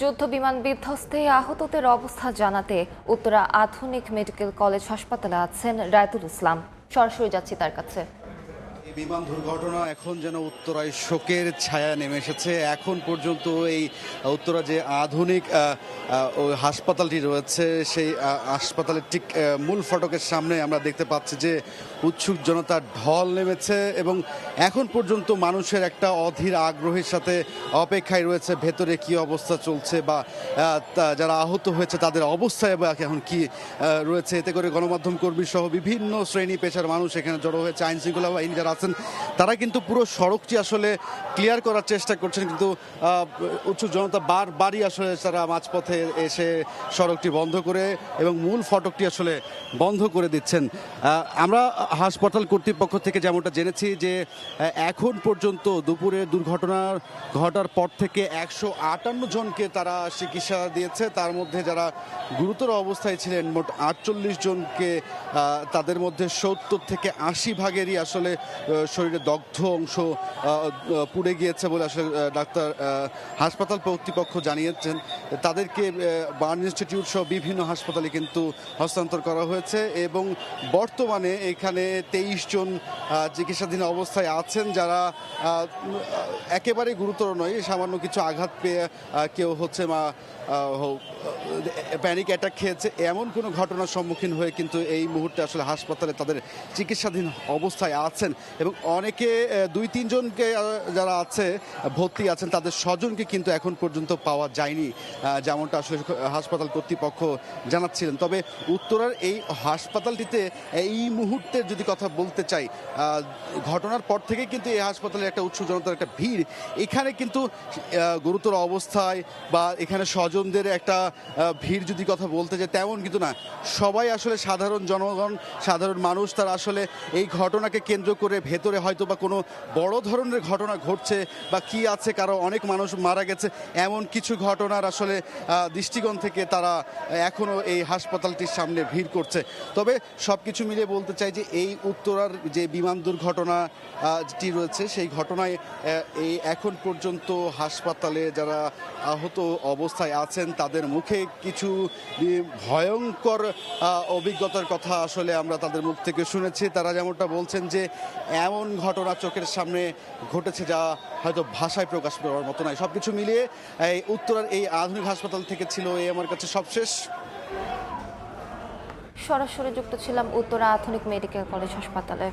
যুদ্ধ বিমান বিধ্বস্তে আহতদের অবস্থা জানাতে উত্তরা আধুনিক মেডিকেল কলেজ হাসপাতালে আছেন রায়তুল ইসলাম। সরাসরি যাচ্ছি তার কাছে। এই বিমান দুর্ঘটনা এখন যেন উত্তরায় শোকের ছায়া নেমে এসেছে। এখন পর্যন্ত এই উত্তরা যে আধুনিক হাসপাতালটি রয়েছে সেই হাসপাতালের ঠিক মূল ফটকের সামনে আমরা দেখতে পাচ্ছি যে উৎসুক জনতার ঢল নেমেছে এবং এখন পর্যন্ত মানুষের একটা অধীর আগ্রহের সাথে অপেক্ষায় রয়েছে ভেতরে কি অবস্থা চলছে বা যারা আহত হয়েছে তাদের অবস্থায় বা এখন কি রয়েছে। এতে করে গণমাধ্যম কর্মী সহ বিভিন্ন শ্রেণী পেশার মানুষ এখানে জড়ো হয়েছে। আইন শৃঙ্খলা বাহিনী যারা আছেন তারা কিন্তু পুরো সড়কটি আসলে ক্লিয়ার করার চেষ্টা করছেন, কিন্তু উৎসুক জনতা বারবারই আসলে তারা মাঝপথে এসে সড়কটি বন্ধ করে এবং মূল ফটকটি আসলে বন্ধ করে দিচ্ছেন। আমরা হাসপাতাল কর্তৃপক্ষ থেকে যেমনটা জেনেছি যে এখন পর্যন্ত দুপুরের দুর্ঘটনা ঘটার পর থেকে 158 জনকে তারা চিকিৎসা দিয়েছে। তার মধ্যে যারা গুরুতর অবস্থায় ছিলেন মোট 48 জনকে, তাদের মধ্যে 70 থেকে 80 ভাগেরই আসলে শরীরে দগ্ধ অংশ পুড়ে গিয়েছে বলে আসলে ডাক্তার হাসপাতাল কর্তৃপক্ষ জানিয়েছেন। তাদেরকে বার্ন ইনস্টিটিউট সহ বিভিন্ন হাসপাতালে কিন্তু হস্তান্তর করা হয়েছে এবং বর্তমানে এখানে 23 জন চিকিৎসাধীন অবস্থায় আছেন, যারা একেবারে গুরুতর নয়, সামান্য কিছু আঘাত পেয়ে কেউ হচ্ছে প্যানিক অ্যাটাক খেয়েছে এমন কোনো ঘটনার সম্মুখীন হয়ে কিন্তু এই মুহূর্তে আসলে হাসপাতালে তাদের চিকিৎসাধীন অবস্থায় আছেন এবং অনেকে 2-3 জনকে যারা আছে ভর্তি আছেন তাদের স্বজনকে কিন্তু এখন পর্যন্ত পাওয়া যায়নি, যেমনটা আসলে হাসপাতাল কর্তৃপক্ষ জানাচ্ছিলেন। তবে উত্তরার এই হাসপাতালটিতে এই মুহূর্তের যদি কথা বলতে চাই, ঘটনার পর থেকে কিন্তু এই হাসপাতালে একটা উৎসুক জনতার একটা ভিড়। এখানে কিন্তু গুরুতর অবস্থায় বা এখানে স্বজনদের একটা ভিড় যদি কথা বলতে চাই তেমন কিন্তু না। সবাই আসলে সাধারণ জনগণ, সাধারণ মানুষ, তারা আসলে এই ঘটনাকে কেন্দ্র করে ভেতরে হয়তো বা কোনো বড় ধরনের ঘটনা ঘটছে বা কি আছে, কারো অনেক মানুষ মারা গেছে এমন কিছু ঘটনার আসলে দৃষ্টিকোণ থেকে তারা এখনও এই হাসপাতালটির সামনে ভিড় করছে। তবে সব কিছু মিলিয়ে বলতে চাই যে এই উত্তরার যে বিমান দুর্ঘটনাটি রয়েছে সেই ঘটনায় এই এখন পর্যন্ত হাসপাতালে যারা আহত অবস্থায় আছেন তাদের মুখে কিছু ভয়ঙ্কর অভিজ্ঞতার কথা আসলে আমরা তাদের মুখ থেকে শুনেছি। তারা যেমনটা বলছেন যে এমন ঘটনা চোখের সামনে ঘটেছে যা হয়তো ভাষায় প্রকাশ করার মতো নয়। সব কিছু মিলিয়ে এই উত্তরার এই আধুনিক হাসপাতাল থেকে ছিল এই আমার কাছে সবশেষ। সরাসরি যুক্ত ছিলাম উত্তরা আধুনিক মেডিকেল কলেজ হাসপাতালে।